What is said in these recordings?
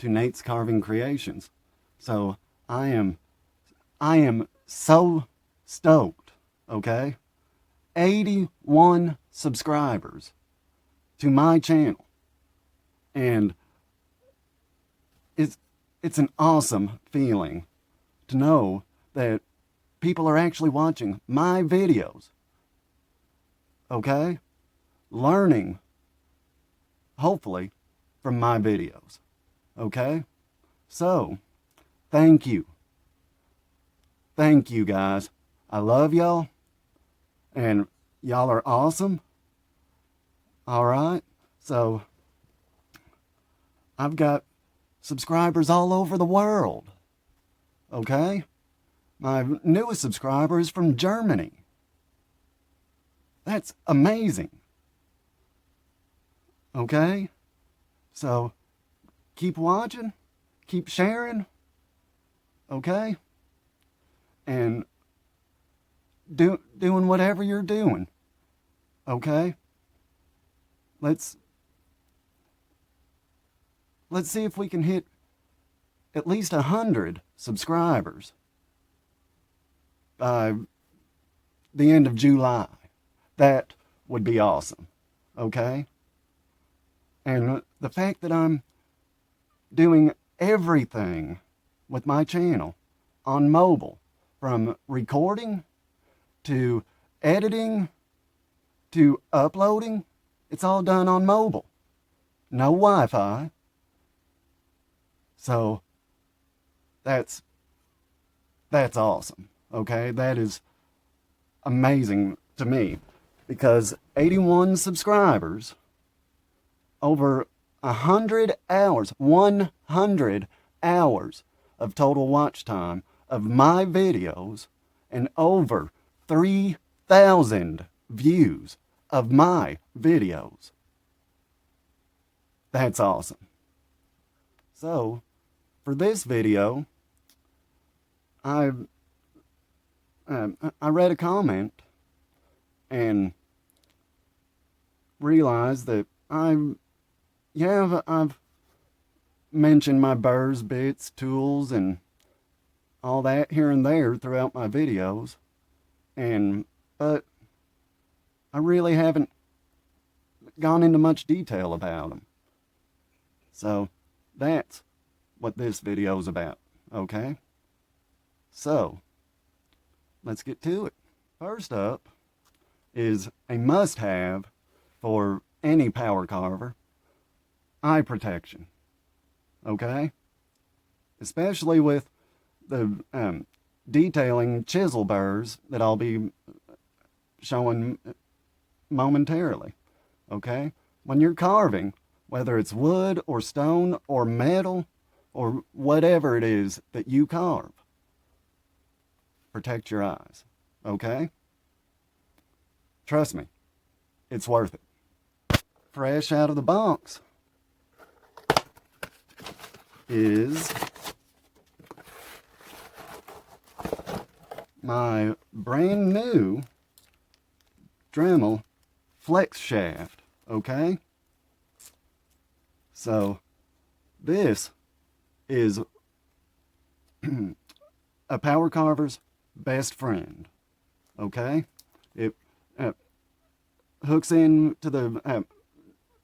to Nate's Carving Creations. So I am so stoked, okay? 81 subscribers to my channel. And it's an awesome feeling to know that people are actually watching my videos. Okay? Learning, hopefully, from my videos. Okay? So, thank you. Thank you, guys. I love y'all. And y'all are awesome. Alright? So, I've got subscribers all over the world. Okay? My newest subscriber is from Germany. That's amazing. Okay? So, keep watching, keep sharing, okay? And doing whatever you're doing, okay? Let's see if we can hit at least 100 subscribers by the end of July. That would be awesome, okay? And the fact that I'm doing everything with my channel on mobile, from recording to editing to uploading, it's all done on mobile. No Wi-Fi. So that's awesome, okay? That is amazing to me, because 81 subscribers, over 100 hours, 100 hours of total watch time of my videos, and over 3,000 views of my videos. That's awesome. So, for this video, I read a comment and realized that I've mentioned my burrs, bits, tools, and all that here and there throughout my videos, but I really haven't gone into much detail about them. So that's what this video is about, okay? So let's get to it. First up is a must-have for any power carver: eye protection, okay? Especially with the detailing chisel burrs that I'll be showing momentarily, okay? When you're carving, whether it's wood or stone or metal or whatever it is that you carve, protect your eyes, okay? Trust me, it's worth it. Fresh out of the box is my brand new Dremel flex shaft, okay? So this is a power carver's best friend, okay? It hooks in to the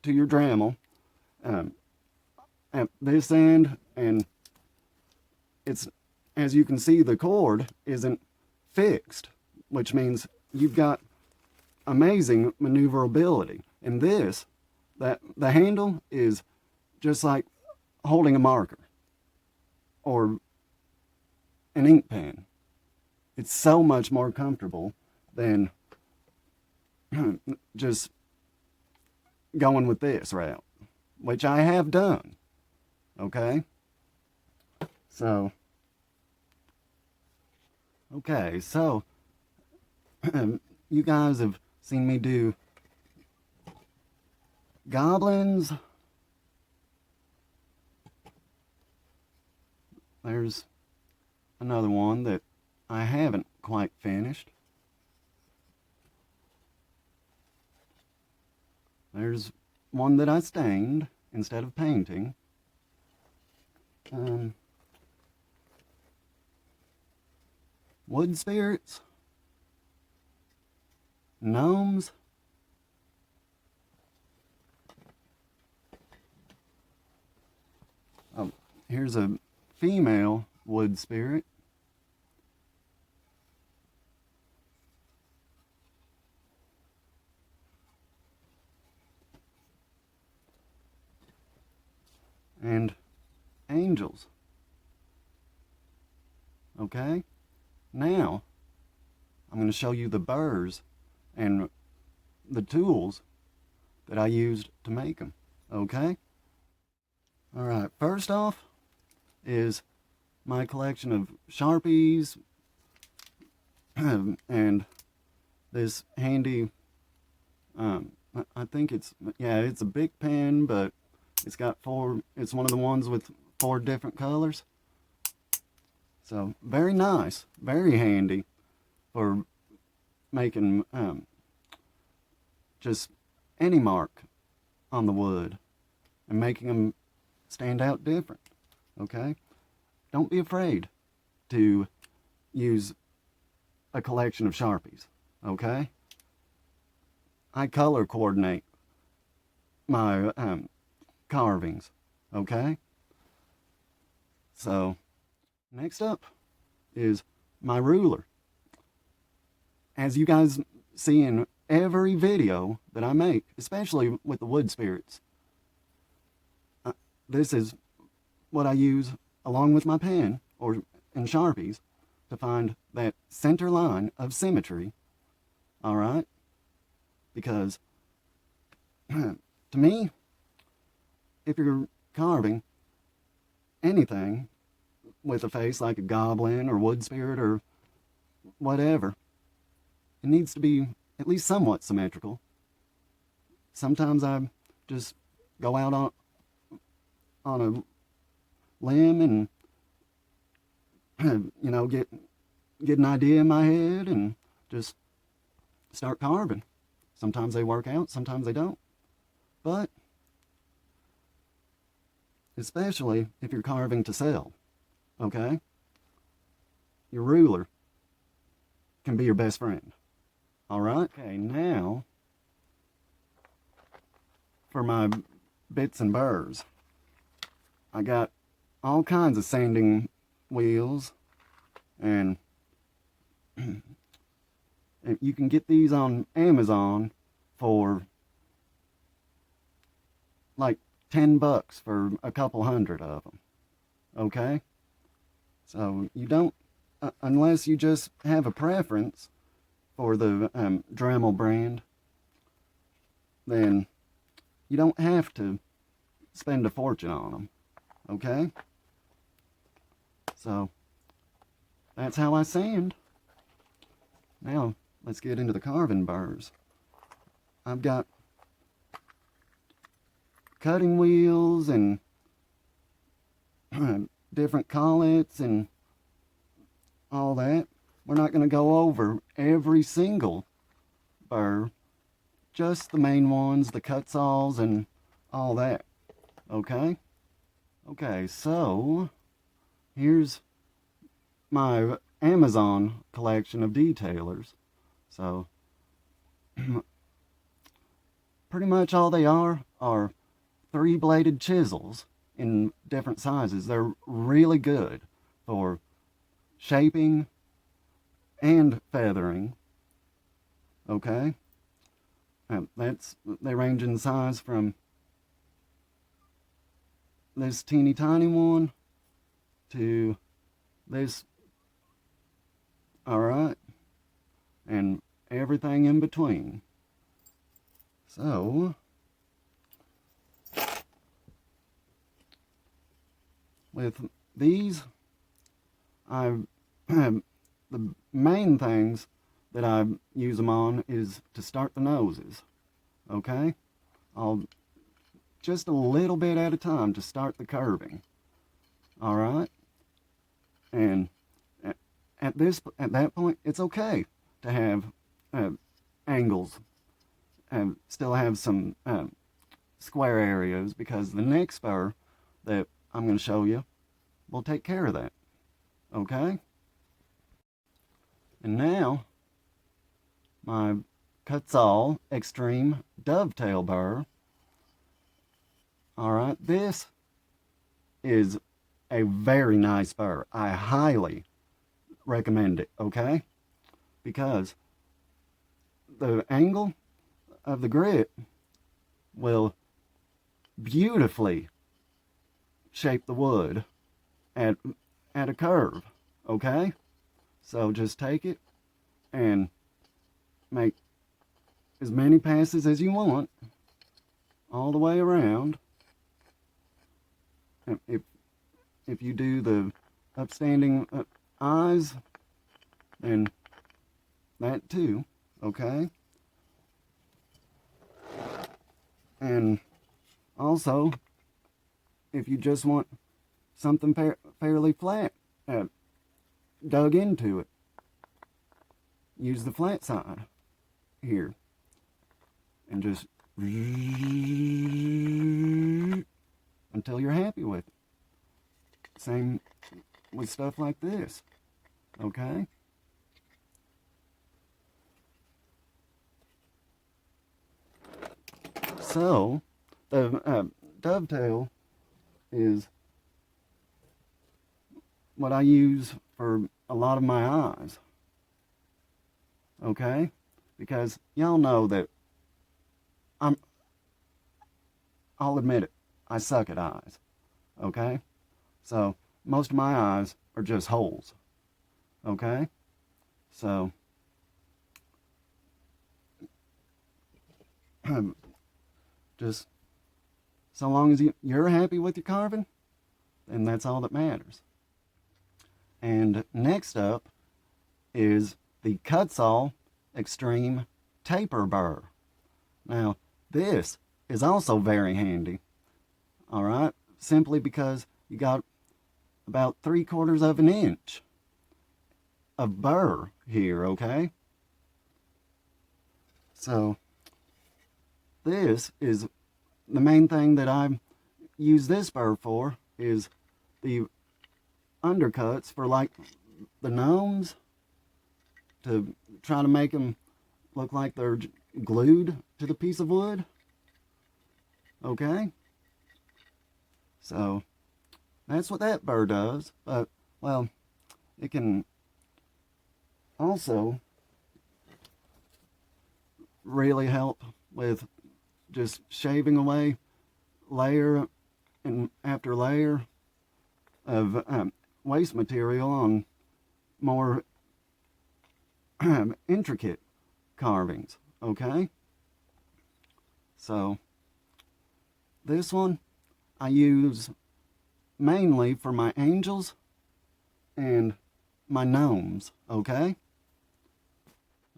to your Dremel at this end, and it's, as you can see, the cord isn't fixed, which means you've got amazing maneuverability. And this, that the handle is just like holding a marker or an ink pen. It's so much more comfortable than just going with this route, which I have done, okay? So, okay, so you guys have seen me do goblins. There's another one that I haven't quite finished. There's one that I stained instead of painting. wood spirits, gnomes, oh, here's a female wood spirit. And angels. Okay, now I'm going to show you the burrs and the tools that I used to make them. Okay, all right, first off is my collection of sharpies and this handy I think it's a big pen, but it's got it's one of the ones with 4 different colors. So very nice, very handy for making just any mark on the wood and making them stand out different. Okay, don't be afraid to use a collection of sharpies. Okay, I color coordinate my carvings. Okay, so next up is my ruler. As you guys see in every video that I make, especially with the wood spirits, this is what I use along with my pen and sharpies to find that center line of symmetry. All right, because to me, if you're carving anything with a face like a goblin or wood spirit or whatever, it needs to be at least somewhat symmetrical. Sometimes I just go out on a limb and you know, get an idea in my head and just start carving. Sometimes they work out, sometimes they don't. But especially if you're carving to sell, okay? Your ruler can be your best friend. All right? Okay, now for my bits and burrs. I got all kinds of sanding wheels, and you can get these on Amazon for like $10 for a couple hundred of them. Okay, so you don't unless you just have a preference for the Dremel brand, then you don't have to spend a fortune on them. Okay, so that's how I sand. Now let's get into the carving burrs. I've got cutting wheels and different collets and all that. We're not going to go over every single burr, just the main ones, the cut saws and all that. Okay? Okay, so here's my Amazon collection of detailers. So pretty much all they are 3-bladed chisels in different sizes. They're really good for shaping and feathering. Okay, they range in size from this teeny tiny one to this. All right, and everything in between. So with these, the main things that I use them on is to start the noses. Okay, I'll just a little bit at a time to start the curving. All right, and at that point, it's okay to have angles and still have some square areas, because the next burr that I'm going to show you will take care of that. Okay? And now, my Kutzall Extreme Dovetail Burr. Alright, this is a very nice burr. I highly recommend it, okay? Because the angle of the grit will beautifully shape the wood at a curve, okay? So just take it and make as many passes as you want all the way around. If you do the upstanding eyes, then that too, okay? And also, if you just want something fairly flat dug into it, use the flat side here and just until you're happy with it. Same with stuff like this, okay? So, the dovetail is what I use for a lot of my eyes, okay? Because y'all know that I'll admit it, I suck at eyes, okay? So, most of my eyes are just holes, okay? So, just so long as you're happy with your carving, then that's all that matters. And next up is the Kutzall Extreme Taper Burr. Now, this is also very handy, all right? Simply because you got about 3/4 of an inch of burr here, okay? So, this is the main thing that I use this burr for, is the undercuts for like the gnomes, to try to make them look like they're glued to the piece of wood, okay? So that's what that burr does. But, well, it can also really help with just shaving away layer and after layer of waste material on more intricate carvings, okay? So this one I use mainly for my angels and my gnomes, okay?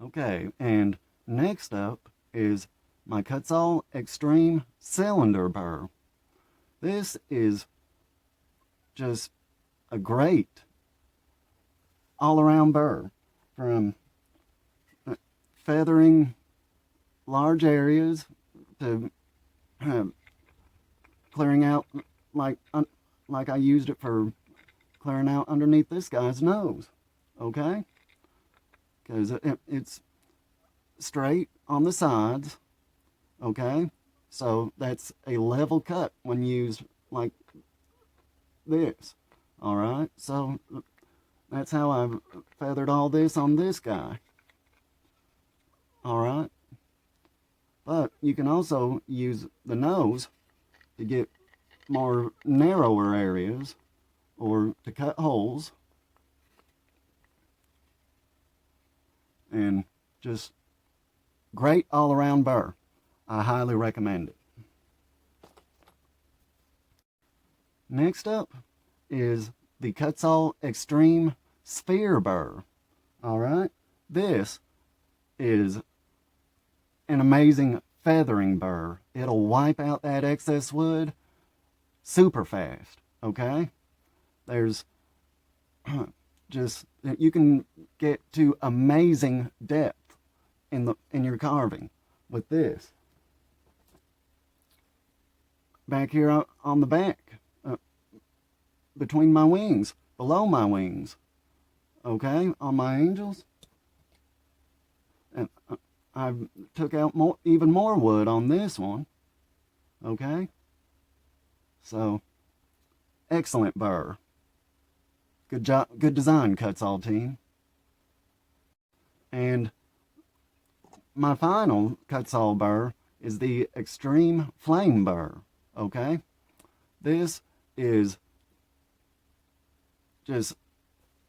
Okay, and next up is my Kutzall Extreme Cylinder Burr. This is just a great all-around burr, from feathering large areas to clearing out, like I used it for clearing out underneath this guy's nose, okay? Because it's straight on the sides, okay? So that's a level cut when used like this, all right? So that's how I've feathered all this on this guy, all right? But you can also use the nose to get more narrower areas or to cut holes, and just great all-around burr. I highly recommend it. Next up is the Kutzall Extreme Sphere Burr. All right, this is an amazing feathering burr. It'll wipe out that excess wood super fast, okay? There's just, you can get to amazing depth in your carving with this. Back here on the back between my wings, below my wings, okay, on my angels. And I took out even more wood on this one, okay. So, excellent burr. Good job, good design, Kutzall team. And my final Kutzall burr is the Extreme Flame Burr, okay? This is just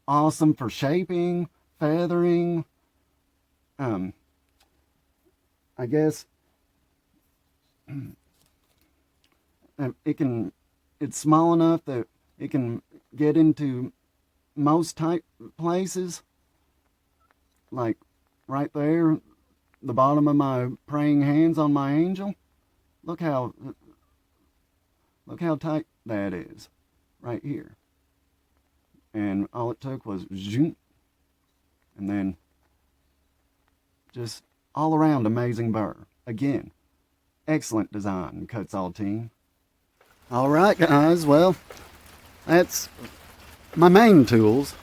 awesome for shaping, feathering. I guess it's small enough that it can get into most tight places, like right there, the bottom of my praying hands on my angel. Look how tight that is right here. And all it took was zoom, and then just all around amazing burr. Again, excellent design, Kutzall team. All right, guys, well, that's my main tools.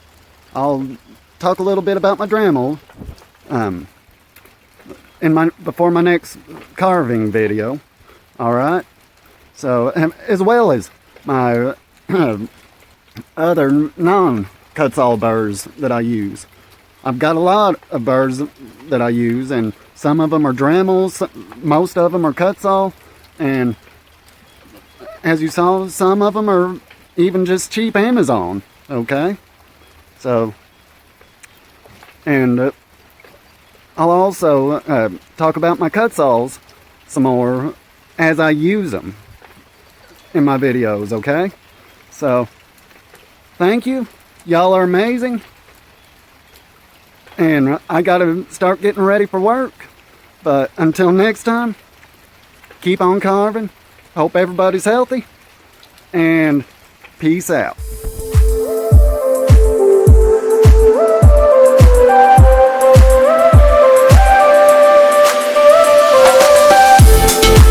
I'll talk a little bit about my Dremel before my next carving video. All right, so as well as my other non-Kutzall burrs that I use. I've got a lot of burrs that I use, and some of them are Dremels, most of them are Kutzall, and as you saw, some of them are even just cheap Amazon, okay? So, and I'll also talk about my Kutzalls some more as I use them in my videos, okay? So, thank you. Y'all are amazing. And I gotta start getting ready for work. But until next time, keep on carving. Hope everybody's healthy. And peace out.